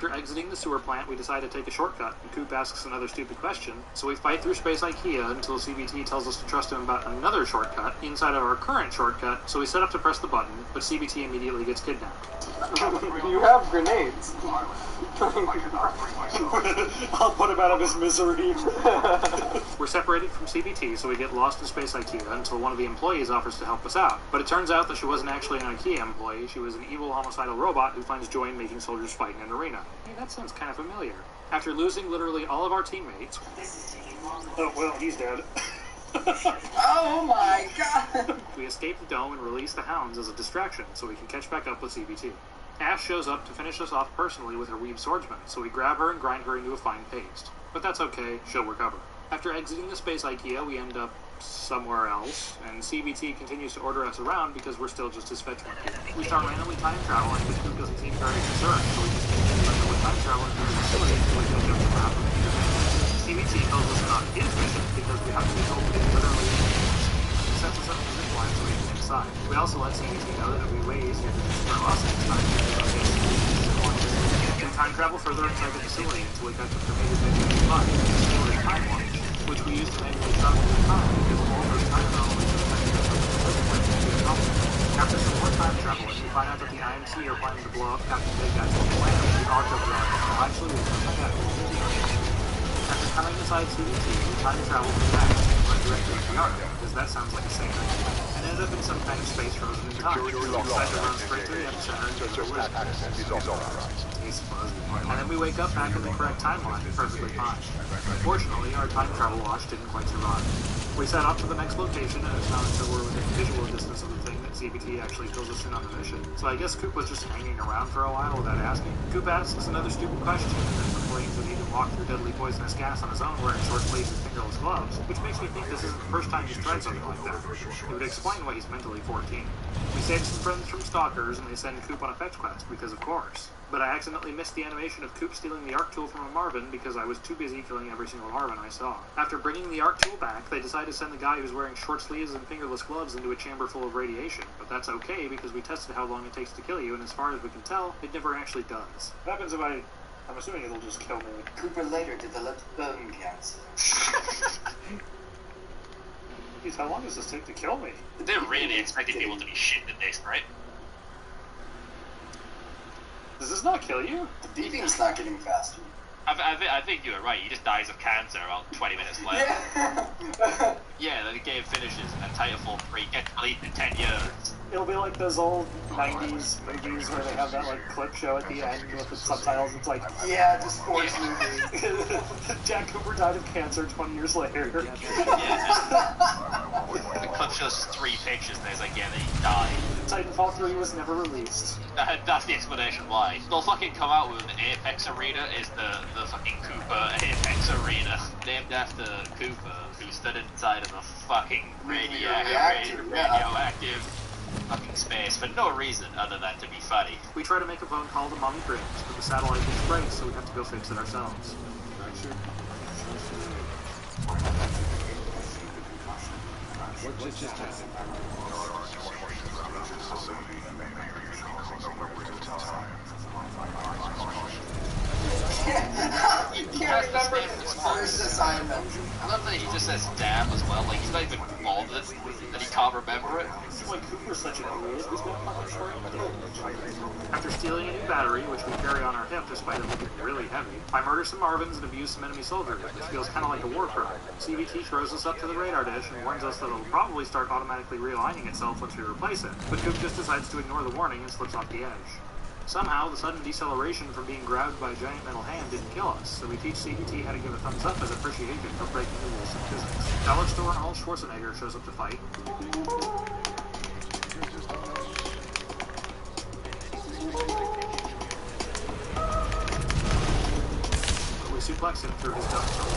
After exiting the sewer plant, we decide to take a shortcut, and Coop asks another stupid question, so we fight through Space IKEA until CBT tells us to trust him about another shortcut inside of our current shortcut, so we set up to press the button, but CBT immediately gets kidnapped. You have grenades. I'll put him out of his misery. We're separated from CBT, so we get lost in Space IKEA until one of the employees offers to help us out. But it turns out that she wasn't actually an IKEA employee, she was an evil homicidal robot who finds joy in making soldiers fight in an arena. Hey, that sounds kind of familiar. After losing literally all of our teammates... Oh, well, he's dead. Oh my god! We escape the dome and release the hounds as a distraction so we can catch back up with CBT. Ash shows up to finish us off personally with her weeb swordsman, so we grab her and grind her into a fine paste. But that's okay, she'll recover. After exiting the Space IKEA, we end up somewhere else, and CBT continues to order us around because we're still just his fetch monkey. We start randomly time traveling, but Coop doesn't seem very concerned, so we just continue randomly time traveling through the facility until we catch up to the map of the CBT tells us not his mission because we have to be told it literally he sets us up in the zip line so we can get inside. We also let CBT know that if we wait, he's here to just throw us inside. We time travel further inside the facility until we catch up to Major Benjamin's body, the time one, which we use to manually travel through time because all those time elements are connected to the place to be accomplished. After some more time traveling, we find out that the IMC are planning to blow up Captain Big Guy's planet with the Arc of Drive. So actually, we can find out. After coming inside CBT, we time travel to the past and run directly to the Arc, because that sounds like a safe idea, and ended up in some kind of space frozen in time. We decided to run straight to the epicenter and get away. And then we wake up back in the correct timeline, perfectly fine. Unfortunately, our time travel wash didn't quite survive. We set off to the next location, and it's not until we're within visual distance of the thing that CBT actually fills us in on the mission. So I guess Coop was just hanging around for a while without asking. Coop asks another stupid question, and then complains that he can walk through deadly poisonous gas on his own wearing short sleeves and fingerless gloves, which makes me think this isn't the first time he's tried something like that. It would explain why he's mentally 14. We save some friends from stalkers, and they send Coop on a fetch quest, because of course. But I accidentally missed the animation of Coop stealing the arc tool from a Marvin because I was too busy killing every single Marvin I saw. After bringing the arc tool back, they decided to send the guy who's wearing short sleeves and fingerless gloves into a chamber full of radiation, but that's okay because we tested how long it takes to kill you, and as far as we can tell, it never actually does. What happens if I'm assuming it'll just kill me. Cooper later developed bone cancer. Jeez, how long does this take to kill me? They're really expecting people to be shit at this, right? Does this not kill you? The beeping's not getting faster. I think you were right. He just dies of cancer about 20 minutes later. Yeah. Yeah, then the game finishes, and then Titanfall 3 gets deleted in 10 years. It'll be like those old 90s movies where they have that like clip show at the end with the subtitles. It's like, Yeah, the sports movie. Jack Cooper died of cancer 20 years later. The clip shows 3 pictures, and there's like, yeah, he died. Titanfall 3 was never released. That's the explanation why. They'll fucking come out with an Apex Arena is the fucking Cooper Apex Arena. Named after Cooper, who stood inside of a fucking radioactive fucking space for no reason other than to be funny. We try to make a phone call to Mommy Briggs, but the satellite gets breaks, so we have to go fix it ourselves. What just happened? You can't remember his first assignment. I love that he just says damn as well, like he's not even bothered that he can't remember it. It's like Cooper's such an idiot. He's got fucking short. After stealing a new battery, which we carry on our hip despite it looking really heavy, I murder some Marvins and abuse some enemy soldiers, which feels kind of like a war crime. CBT throws us up to the radar dish and warns us that it'll probably start automatically realigning itself once we replace it, but Coop just decides to ignore the warning and slips off the edge. Somehow, the sudden deceleration from being grabbed by a giant metal hand didn't kill us, so we teach CBT how to give a thumbs up as appreciation for breaking the rules of physics. Dollar Store Arnold Schwarzenegger shows up to fight. We suplex him through his guts from the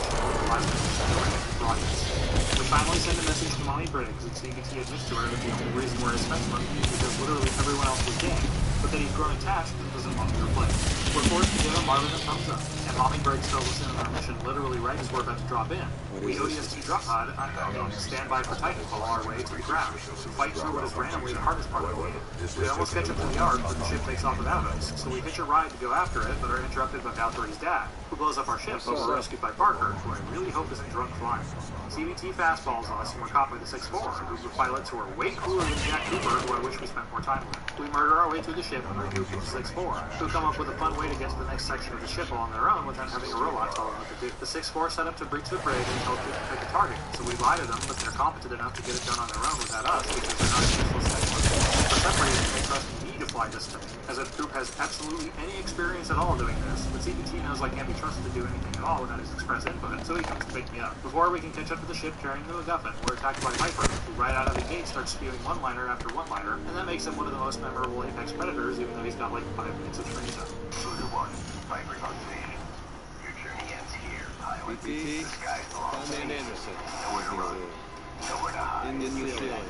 rockets. We finally send a message to Mommy Briggs, and CBT admits to her that the only reason we're his fence monkey is because literally everyone else was game, but that he's grown attached and doesn't want to replace. We're forced to go Marvin and thumbs up. And Mommy Breaks fills us in on our mission literally right as we're about to drop in. We ODST drop pod, stand by for Titanfall on our way to the ground. We fight through what is randomly the hardest part of the game. We almost catch up to the Ark, but the ship takes off without us, so we hitch a ride to go after it, but are interrupted by Valkyrie's dad, who blows up our ship, but we're rescued by Parker, who I really hope isn't drunk flying. CVT fastballs us, and we're caught by the 6-4, a group of pilots who are way cooler than Jack Cooper, who I wish we spent more time with. We murder our way through the ship and regroup with the 6-4, who come up with a fun way to get to the next section of the ship all on their own without having a robot tell them what to do. The 6-4 set up to breach the bridge and tell people to pick a target, so we lie to them, but they're competent enough to get it done on their own without us, because they're not useless anymore. For some reason, they trust me to fly this thing, as if Coop has absolutely any experience at all doing this, but CBT knows I can't be trusted to do anything at all without his express input, so he comes to pick me up. Before we can catch up to the ship carrying the MacGuffin, we're attacked by Viper, who right out of the gate starts spewing one-liner after one-liner, and that makes him one of the most memorable Apex Predators, even though he's got like 5 minutes of screen time. Soldier 1, Viper's on station. Your journey ends here. Pilot BT, the skies belong to Command me. Anderson. Nowhere to run. Nowhere to hide. In the ceiling.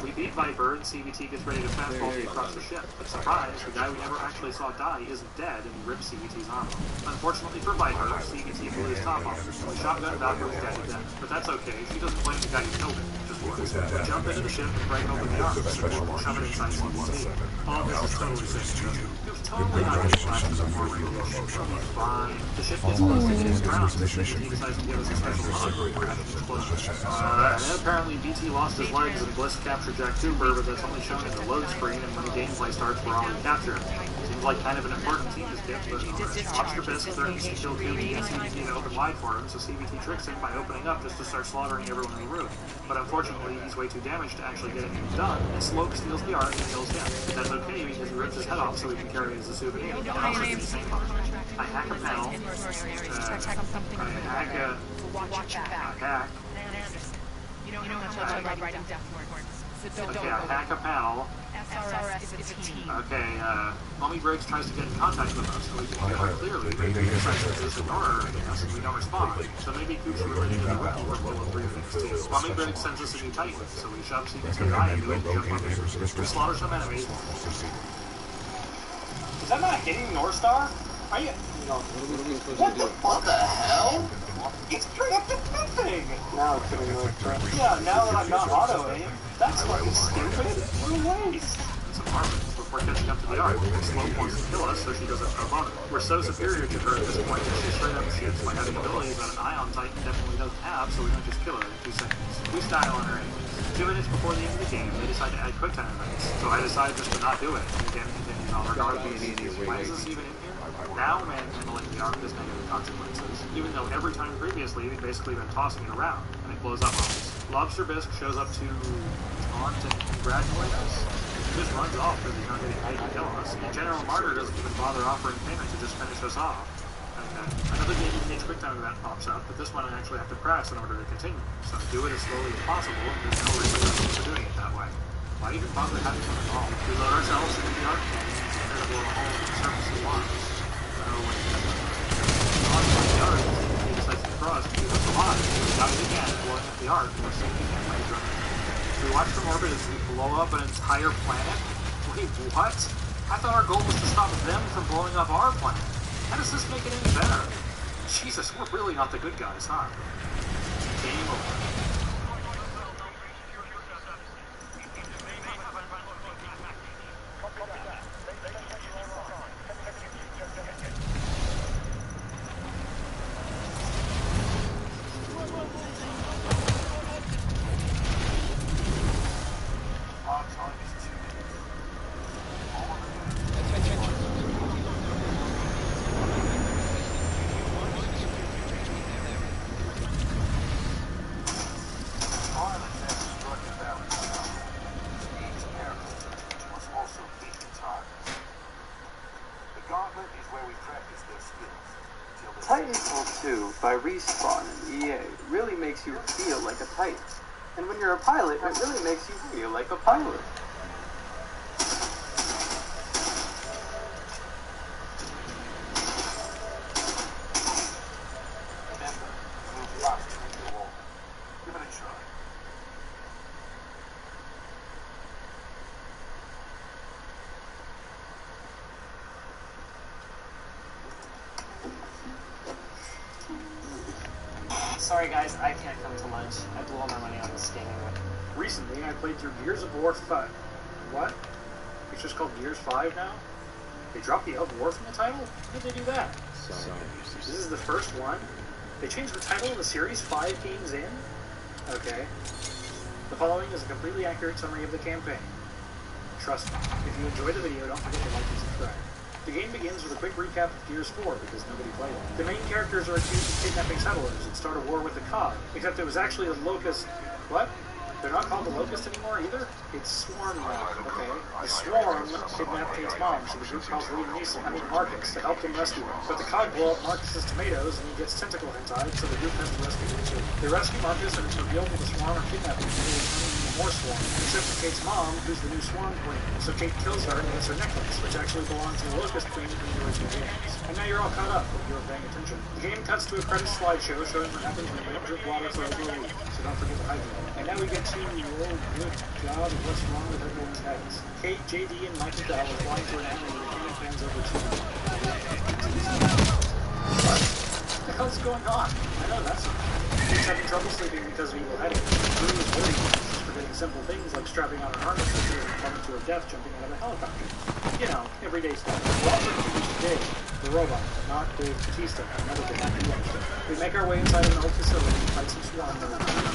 We beat Viper, and CVT gets ready to fastball me across the ship. But surprise, the guy we never actually saw die isn't dead, and he rips CVT's arm off. Unfortunately for Viper, CVT blew his top off. We shotgun Valkyrie's dead to death. But that's okay, she doesn't blame the guy who killed him, just works. We jump into the ship and break open the arm, and shove it inside CVT. All this is totally safe. It was totally not getting flashes of more regulation. Fine. The ship gets close to hitting the ground, so CVT decides to give us a special hug before having to close. And then apparently BT lost his legs and Bliss captured Jack Cooper, but that's only shown in the load screen, and when the gameplay starts, we're already captured. Seems like kind of an important team to skip, but Lobster Bisque threatens to kill Cooper and CVT to open wide for him, so CVT tricks him by opening up just to start slaughtering everyone in the room. But unfortunately, he's way too damaged to actually get anything done, and Slope steals the arc and kills him. But that's okay, because he rips his head off so he can carry it as a souvenir, and also do the same fun. I hack a panel, I hack a panel. Okay, Mommy Breaks tries to get in contact with us, so we can hear her clearly, but we decide to just ignore her and we don't respond. So maybe Coop's related to the rookie from Bullet 3 Mommy Breaks sends us a new Titan, so we shove CBT guy into it and jump up it. We slaughter some enemies. Is that not hitting North Star? Are you... What the hell? It's straight up defending! Now it's getting really fresh. Yeah, now that I've got auto aim, that's fucking stupid. What a waste. It's a Marvin. Before catching up to the Ark, Slope wants to kill us so she doesn't jump on it. We're so superior to her at this point that she straight up shoots by having abilities that an Ion Titan definitely doesn't have, so we don't just kill her in 2 seconds. We style on her anyways. 2 minutes before the end of the game, they decide to add quick time events, so I decide just to not do it, and the game continues on regardless. Why is this even in here? Now manhandling the Ark has negative consequences, even though every time previously we've basically been tossing it around, and it blows up on us. Lobster Bisque shows up to taunt and congratulate us. He just runs off because he's not getting paid to kill us. And General Martyr doesn't even bother offering payment to just finish us off. Another game quick time event pops up, but this one I actually have to press in order to continue. So do it as slowly as possible, and there's no reason for doing it that way. Why even bother having one at all? We load ourselves into the Ark and prepare to blow a hole in the surface of Mars. So when the Ark, he decides to throw us to keep us alive. We got it again, blowing up the Ark, and we're sinking again by running. We watch from orbit as we blow up an entire planet? Wait, what? I thought our goal was to stop them from blowing up our planet. How does this make it any better? Jesus, we're really not the good guys, huh? Game over. Titanfall 2 by Respawn and EA really makes you feel like a Titan. And when you're a pilot, it really makes you feel like a pilot. Sorry guys, I can't come to lunch. I blew all my money on this game. Recently, I played through Gears of War 5. What? It's just called Gears 5 now? They dropped the L War from the title? When did they do that? This is the first one? They changed the title of the series 5 games in? Okay. The following is a completely accurate summary of the campaign. Trust me, if you enjoyed the video, don't forget to like and subscribe. The game begins with a quick recap of Gears 4 because nobody played it. The main characters are accused of kidnapping settlers and start a war with the COG, except it was actually the Locust... What? They're not called the Locust anymore either? It's Swarm now, okay? The Swarm kidnapped Kate's mom, so the group calls Marcus to help them rescue him. But the COG blow up Marcus's tomatoes and he gets tentacle hentai, so the group has to rescue him too. They rescue Marcus and it's revealed that the Swarm are kidnapping him, turning into more Swarm, except for Kate's mom, who's the new Swarm Queen. So Kate kills her and gets her necklace, which actually belongs to the Locust Queen from the original games. And now you're all caught up, if you're paying attention. The game cuts to a credit slideshow showing what happens when you don't drink water for over a week, so don't forget to hydrate. And now we get to the good job of what's wrong with everyone's heads. Kate, JD, and Michael Bell are flying to an island where the game fans over to them. What the hell's going on? I know that's something. Kate's having trouble sleeping because of evil headache. Drew is worried she's forgetting simple things like strapping on a harness so she doesn't fall into her death jumping out of a helicopter. You know, everyday stuff. We're also introduced to Dave, the robot, not Dave Bautista, another big happy youngster. We make our way inside of an old facility and fight some swarm murders.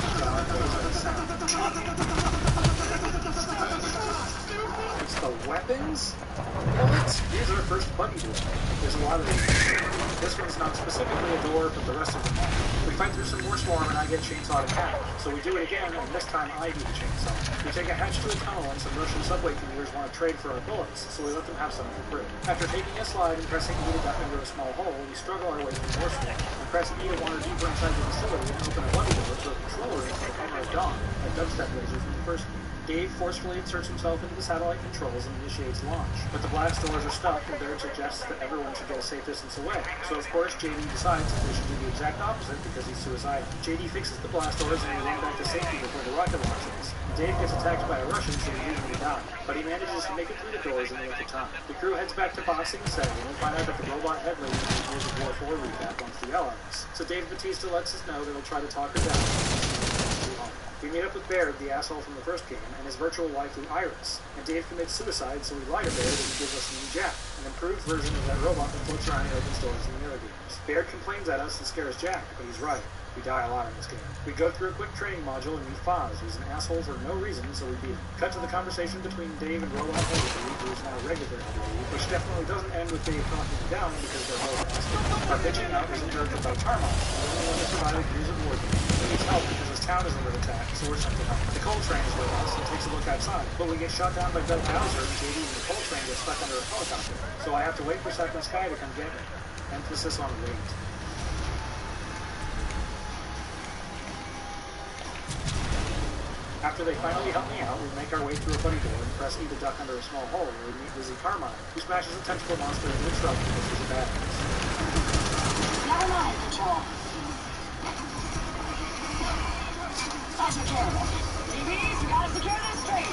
It's the weapons? Bullets? Here's our first buddy duel. There's a lot of these. This one's not specifically a door, but the rest of them are. We fight through some more swarm and I get chainsawed and hatch. So we do it again, and this time I do the chainsaw. We take a hatch to a tunnel and some Russian subway commuters want to trade for our bullets, so we let them have some for free. After taking a slide and pressing E to duck into a small hole, we struggle our way through more swarm. We press E to wander deeper inside the facility and open a buddy door to a controller into the camera of Dawn, a dubstep laser from the first game. Dave forcefully inserts himself into the satellite controls and initiates launch, but the blast doors are stuck and Baird suggests that everyone should get a safe distance away. So of course JD decides that they should do the exact opposite because he's suicidal. JD fixes the blast doors and we run back to safety before the rocket launches. Dave gets attacked by a Russian, so he usually dies, but he manages to make it through the doors in the nick of time. The crew heads back to boxing setting and we find out that the robot head lady from the Gears of War 4 recap wants to yell at us. So Dave Bautista lets us know that he'll try to talk her down. We meet up with Baird, the asshole from the first game, and his virtual waifu Iris. And Dave commits suicide, so we lie to Baird and he gives us a new Jack, an improved version of that robot that floats around and opens doors in the other games. Baird complains at us and scares Jack, but he's right. We die a lot in this game. We go through a quick training module and meet Foz, who's an asshole for no reason, so we beat him. Cut to the conversation between Dave and Robot Heavy, who is now regular Heavy, which definitely doesn't end with Dave talking him down because they're both assholes. Our bitching out is interrupted by Tarmon, the only one that survived the Gears of War game. He needs help because his town is under attack, so we're sent to help. The coal train is with us and takes a look outside, but we get shot down by Doug Bowser and JD and the coal train gets stuck under a helicopter. So I have to wait for Second Sky to come get me. Emphasis on wait. After they finally help me out, we make our way through a buddy door and press E to duck under a small hole where we meet Lizzie Carmine, who smashes a tentacle monster into a truck because she's a badass. Never mind, Patrol. I'll take care of it. DBs, you gotta secure this street.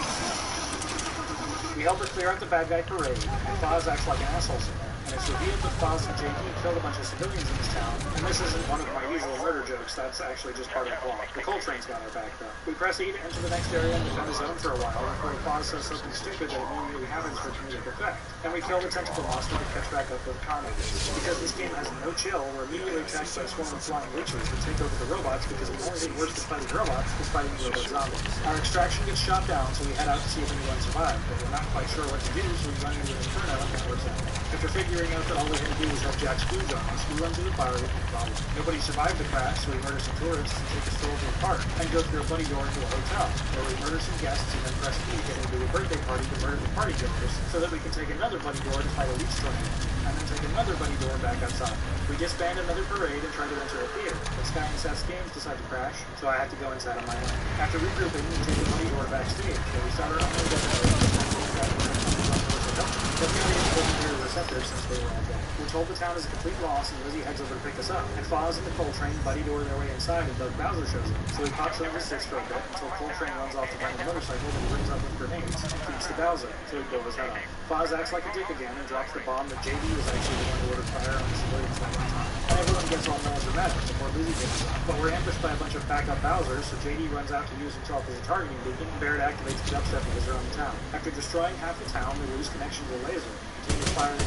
We help her clear out the bad guy parade, and Foz acts like an asshole somewhere. And it's revealed that Foz and JD killed a bunch of civilians in this town, and this isn't one of my usual murder jokes, that's actually just part of the plot. The coal train's got our back, though. We press E to enter the next area and defend the zone for a while, before Foz says something stupid that immediately happens for comedic effect. And we kill the tentacle monster to catch back up with Carnage. Because this game has no chill, we're immediately attacked by a swarm of flying witches that take over the robots because the only thing worse than fighting robots is fighting robot zombies. Our extraction gets shot down, so we head out to see if anyone survived, but we're not quite sure what to do, so we run into an inferno and that works out. After figuring out that all we had to do was help Jack's food on us, we run to the fire with no problem. Nobody survived the crash, so we murder some tourists and take a stroll to a park, and go through a buddy door into a hotel, where we murder some guests and then press E to get into a birthday party to murder the party goers, so that we can take another buddy door to fight a leech tornado, and then take another buddy door back outside. We disband another parade and try to enter a theater, but Sky and Seth's games decide to crash, so I have to go inside on my own. After regrouping, we take a buddy door backstage, where we start our own but the audience wasn't here to receptors since they were all dead. We're told the town is a complete loss, and Lizzie heads over to pick us up. And Foz and the Coltrane buddy door their way inside, and Doug Bowser shows up. So he pops in his assist for a bit until Coltrane runs off to find a motorcycle that he brings up with grenades and feeds to Bowser, so he blows his head off. Foz acts like a dick again and drops the bomb that JD was actually the one who ordered fire on the civilians that one time. And everyone gets all melodramatic before Lizzie gets up. But we're ambushed by a bunch of backup Bowsers, so JD runs out to use himself as a targeting beacon, and Barrett activates the dubstep laser on the town. After destroying half the town, we lose connection to the laser. Continue firing the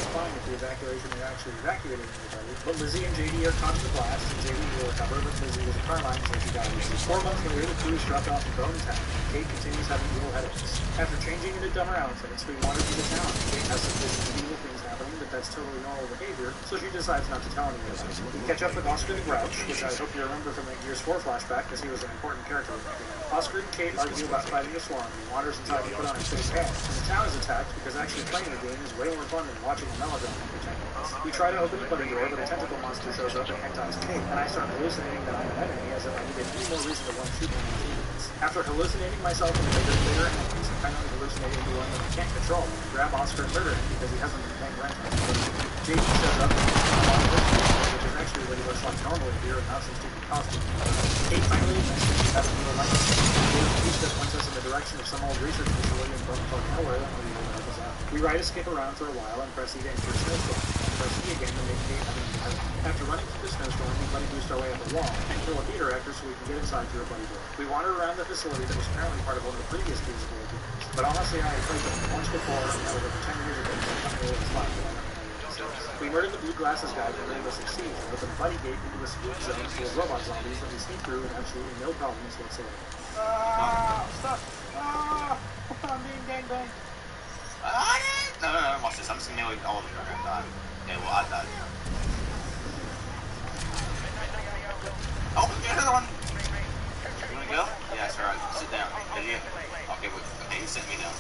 fine if the evacuation had actually evacuated anybody. But Lizzie and JD are caught in the blast, and JD will recover, but Lizzie was a Carmine so she dies. 4 months later, the crew is dropped off in Bone Town. Kate continues having evil headaches. After changing into dumber outfits, we wander through the town. Kate has some visions of evil things happening, but that's totally normal behavior, so she decides not to tell anyone about it. We catch up with Oscar the Grouch, which I hope you remember from the Gears 4 flashback, because he was an important character in that game. Oscar and Kate argue about fighting a swarm, and he wanders inside to put on his face hat. And the town is attacked because actually playing the game is way more fun than watching a melodrama for 10 minutes. We try to open the buddy door, but a tentacle monster shows up and hentais Kate, and I start hallucinating that I'm an enemy as if I needed any more reason to want to shoot one in 2 minutes. After hallucinating myself into bigger enemies, I finally hallucinate into one that I can't control, and grab Oscar and murder him because he hasn't been paying rent. JD shows up which is actually what he looks like normally here and not some stupid costume. Kate finally admits that she has a little light. The piece that points us in the direction of some old research facility in bumfuck nowhere that we will help us out. We ride a skip around for a while and press E to enter a snowstorm. And press E again to make Kate having a headache. After running through the snowstorm, we buddy boost our way up a wall and kill a theater actor so we can get inside through a buddy door. We wander around the facility that was apparently part of one of the previous Gears of War games. But honestly, I had played them once before and that was over 10 years ago, so I can't really explain it. We murdered the Blue Glasses guy for Rainbow Six Siege and opened a buddy gate into a spook zone full of robot zombies that we sneak through with absolutely no problems whatsoever. Stop! I'm being gangbanged. No, watch this. I'm just gonna nail all of them. I'm done. Okay, well, I died. Oh, there's another one! You wanna go? Yeah, that's alright. Sit down. Okay, wait. Okay, you sit me down.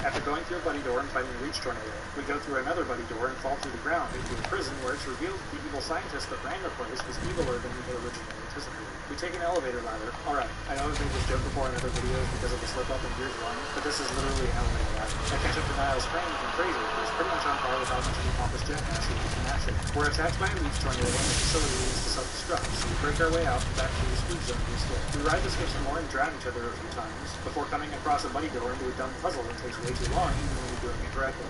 After going through a buddy door and fighting a reach tornado, we go through another buddy door and fall through the ground into a prison where it's revealed the evil scientist that ran the place was eviler than we had originally anticipated. We take an elevator ladder. Alright, I know I've made this joke before in other videos because of the slip-up in Gears 1, but this is literally an elevator ladder. I catch up to Niles' frame from Fraser, who's pretty much on par with how much of a pompous jackass he is in action. We're attacked by a reach tornado and the facility leads to self-destruct, so we break our way out and back to the spook zone we escaped. We ride the skip some more and drag each other a few times before coming across a buddy door into a dumb puzzle that takes way too long even when we're doing it correctly.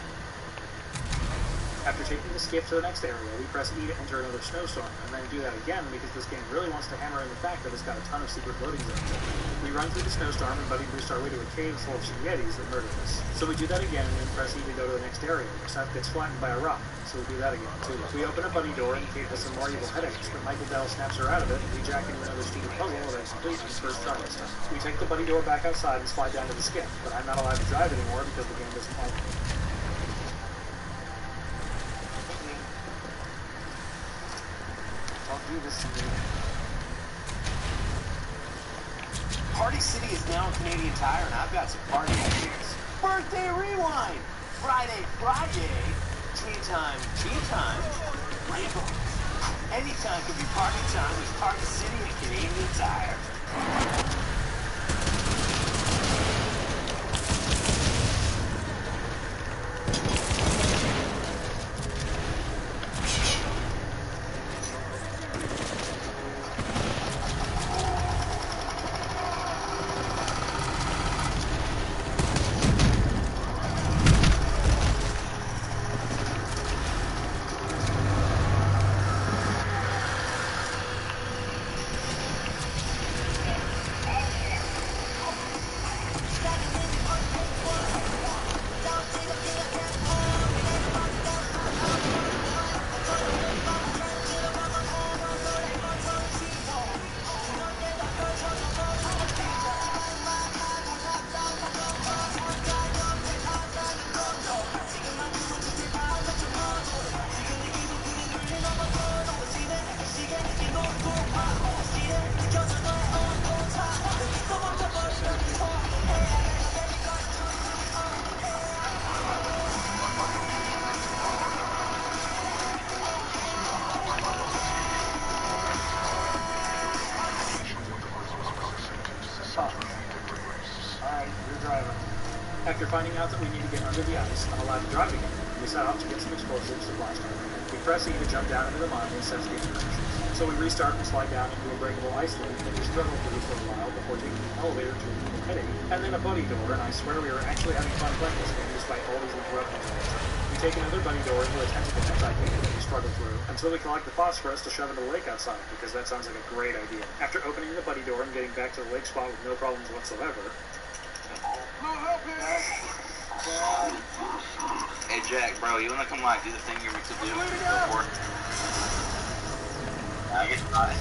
After taking the skip to the next area, we press E to enter another snowstorm, and then do that again because this game really wants to hammer in the fact that it's got a ton of secret loading zones. We run through the snowstorm and buddy boost our way to a cave full of some Yetis that murder us. So we do that again and then press E to go to the next area, where Seth gets flattened by a rock, so we do that again too. We open a buddy door and Kate has some more evil headaches, but Michael Dell snaps her out of it and we jack into another stupid puzzle that I complete on his first try this time. We take the buddy door back outside and slide down to the skip, but I'm not allowed to drive anymore because the game doesn't like me. Don't do this to me. Party City is now in Canadian Tire, and I've got some party ideas. Birthday Rewind! Friday. Tea time. Anytime could be party time with Party City and Canadian Tire. After finding out that we need to get under the ice, I'm allowed to drive again. We set out to get some explosives to blast our way. We press E to jump down into the mine and set the information. So we restart and slide down into a breakable ice lake that we struggle through for a while before taking an elevator to a little headache, and then a buddy door, and I swear we were actually having fun playing this game despite all these interruptions all the time. We take another buddy door into a tentacle anti-game that we struggle through until we collect the phosphorus to shove into the lake outside, because that sounds like a great idea. After opening the buddy door and getting back to the lake spot with no problems whatsoever... Hey Jack, bro, you wanna come like do the thing you're meant to do before? I guess not.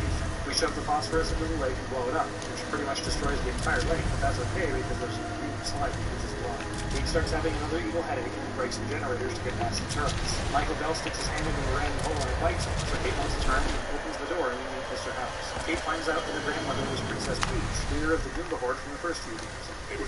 We shove the phosphorus into the lake and blow it up, which pretty much destroys the entire lake, but that's okay because there's a huge slide that keeps us alive. Pete starts having another evil headache and breaks some generators to get past the turrets. Michael Bell sticks his hand into a random hole and bites him, so Kate wants to turn and opens the door and we meet Mr. House. Kate finds out that her grandmother was Princess Peach, leader of the Goomba Horde from the first few games, and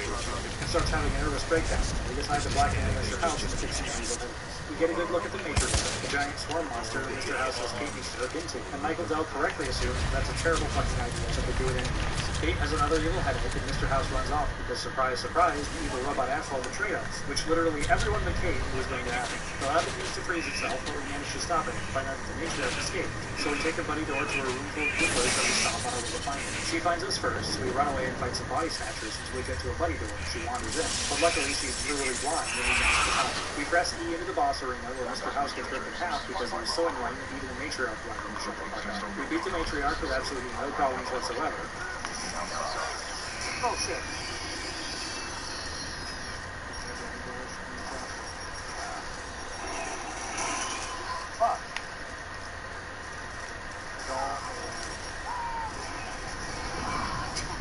starts having a nervous breakdown. We decide to blackmail Mr. House into fixing the evil headaches. We get a good look at the nature of the giant swarm monster that Mr. House says Kate needs to look into, and Michael Dell correctly assumes that's a terrible fucking idea, but they do it anyways. Kate has another evil headache, and Mr. House runs off because, surprise, surprise, the evil robot asshole betrayed us, which literally everyone but Kate was going to happen. The lab begins to freeze itself, but we manage to stop it and find out that the matriarch escaped. So we take a buddy door to a room full of Goombas that we stop on our way to find her. She finds us first, so we run away and fight some body snatchers until we get to a buddy door and she wanders in. But luckily, she's literally blind and we manage to help. We press E into the boss arena where Mr. House gets ripped in half because he was so annoying that even the matriarch wanted him to shut the fuck up. We beat the matriarch with absolutely no problems whatsoever. Oh shit. Fuck.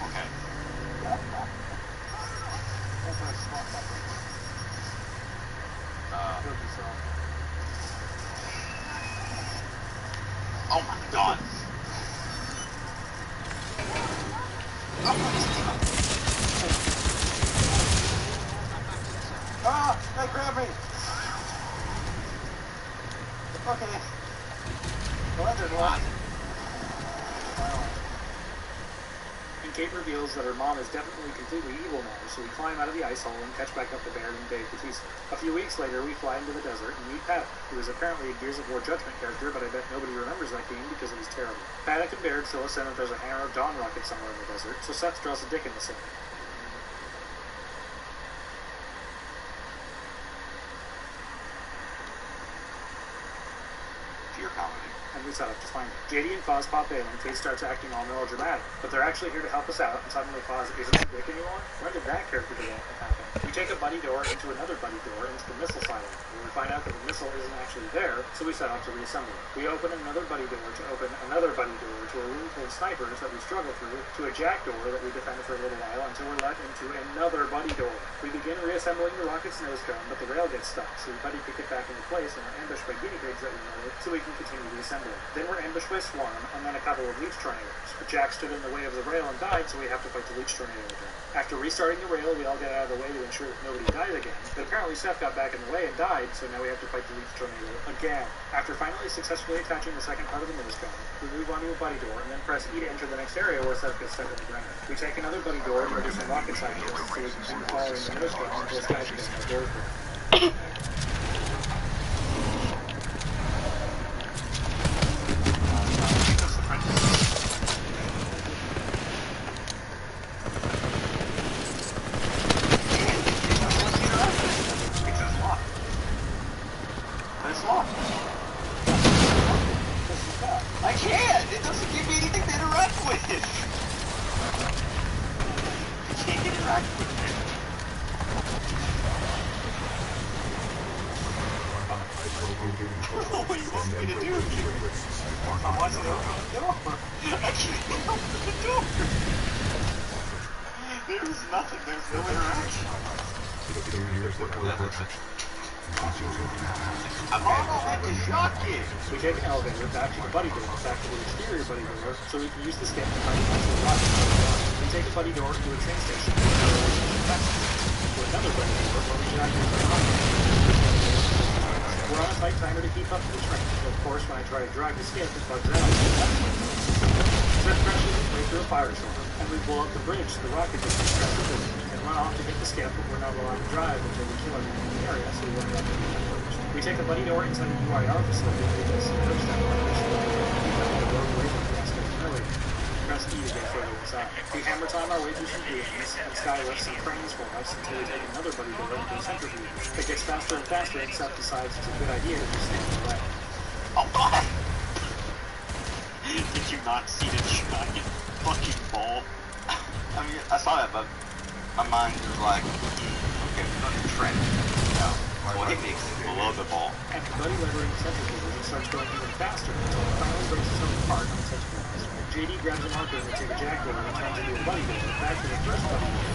Okay. Oh my god. Ah! They grabbed me! Okay. Well, that didn't work. And Kate reveals that her mom is definitely completely evil now, so we climb out of the ice hole and catch back up to Baird and Dave Bautista. A few weeks later, we fly into the desert and meet Paddock, who is apparently a Gears of War Judgment character, but I bet nobody remembers that game because it was terrible. Paddock and Baird fill us in that there's a Hammer of Dawn rocket somewhere in the desert, so Seth draws a dick in the sand. Pure comedy. And we set up to find it. JD and Foz pop in, and Kate starts acting all melodramatic, but they're actually here to help us out, and suddenly Foz isn't a dick anymore? When did that character development happen? We take a buddy door into another buddy door into the missile silo, where we find out that the missile isn't actually there, so we set out to reassemble it. We open another buddy door to open another buddy door to a room full of snipers that we struggle through, to a jack door that we defend for a little while until we're let into another buddy door. We begin reassembling the rocket's nose cone, but the rail gets stuck, so we buddy kick it back into place and are ambushed by guinea pigs that we murder, so we can continue reassembling. Then we're ambushed by Swarm, and then a couple of leech tornadoes. But Jack stood in the way of the rail and died, so we have to fight the leech tornado again. After restarting the rail, we all get out of the way to ensure that nobody died again, but apparently Seth got back in the way and died, so now we have to fight the leech tornado again. After finally successfully attaching the second part of the nose cone, we move on to a buddy door, and then press E to enter the next area where Seth gets stuck in the ground. We take another buddy door and murder some rocket scientists, so we can keep following the nose cone until Sky gets our door for I can't! It doesn't give me anything to interact with! I can't interact with it. What do you want me to do? I want to open the door. I can't open the door. There's nothing. There's no interaction. I'm almost at the shock kid. We take an elevator back to the buddy door, back to the exterior buddy door, so we can use the skip to find the rocket. We take a buddy door to a train station, to another buddy door, where we can actually turn on. We're on a tight timer to keep up with the train, but of course when I try to drive the skip, it bugs out. Seth crashes his way through a firestorm, and we blow up the bridge so the rocket gets distracted and run off to get the skip, but we're not allowed to drive until we kill everyone in the area, so we won't let them get first. We take the buddy door inside the UIR facility and we get some touchdown on the mission to road away from the gas station earlier. Press E to get further inside. We hammer time our way through some beams and Sky lifts some cranes for us until we take another buddy door into a centrifuge. It gets faster and faster and Seth decides it's a good idea to just stand in the way. Oh god! Did you not see the giant fucking ball? I mean, I saw that, but my mind was like, okay, we're not a trend. No. Well, it makes it below the ball. After buddy levering centrifuges, it starts going even faster until it finally breaks itself apart on centrifuges. JD grabs a marker and they take a jack door and turns into a buddy door back to the first buddy door.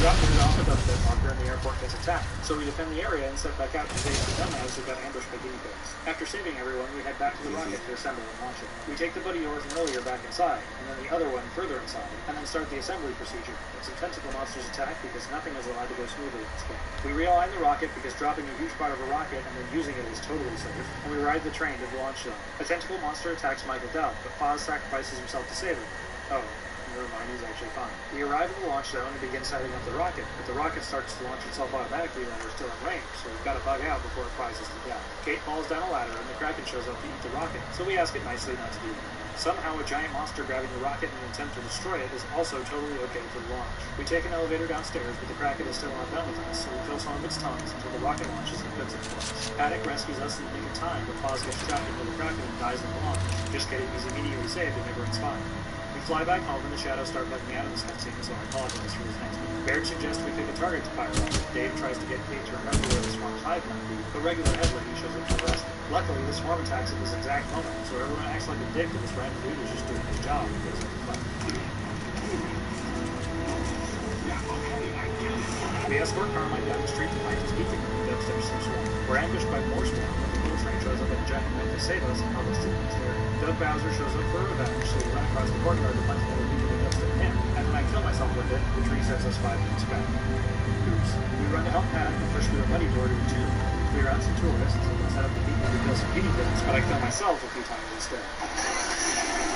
Drop it off a dubstep marker and the airport gets attacked. So we defend the area and set back out to save the dumbass who got ambushed by guinea pigs. After saving everyone, we head back to the rocket to assemble and launch it. We take the buddy doors from earlier back inside, and then the other one further inside, and then start the assembly procedure. But some tentacle monsters attack because nothing is allowed to go smoothly in this game. We realign the rocket because dropping a huge part of a rocket and then using it is totally safe, and we ride the train to the launch zone. A tentacle monster attacks Michael Dell, but Foz sacrifices himself to save him. Oh. Never mind, he's actually fine. We arrive at the launch zone and begin setting up the rocket, but the rocket starts to launch itself automatically while we're still in range, so we've got to bug out before it fries us to death. Kate falls down a ladder and the Kraken shows up to eat the rocket, so we ask it nicely not to do that. Somehow a giant monster grabbing the rocket in an attempt to destroy it is also totally okay for the launch. We take an elevator downstairs, but the Kraken is still not done with us, so we kill some of its tongues until the rocket launches and puts it for us. Paddock rescues us in the nick of time, but Foz gets trapped into the Kraken and dies in the launch. Just kidding, he's immediately saved and everyone's fine. Fly back home and the shadows start bugging out of this cutscene, so I apologize for this next one. Baird suggests we pick a target to fire on. Dave tries to get Kate to remember where the swarm's hive might be, but regular head lady shows up to arrest him. Luckily, the swarm attacks at this exact moment, so everyone acts like a dick and this random dude is just doing his job and goes into fight. We escort Carmine down the street to find his beacon and upstairs some swarm. We're ambushed by more swarm, but the little train shows up at a giant knife to save us and help us to the next area. Doug Bowser shows up for revenge, so we run across the courtyard to punch another beacon that dubstep him, and when I kill myself with it, the tree sets us 5 minutes back. Oops. We run to help Paddock and push through a buddy door to a tube. We clear out some tourists and set up the beacon to kill some guinea pigs, but I kill myself a few times instead.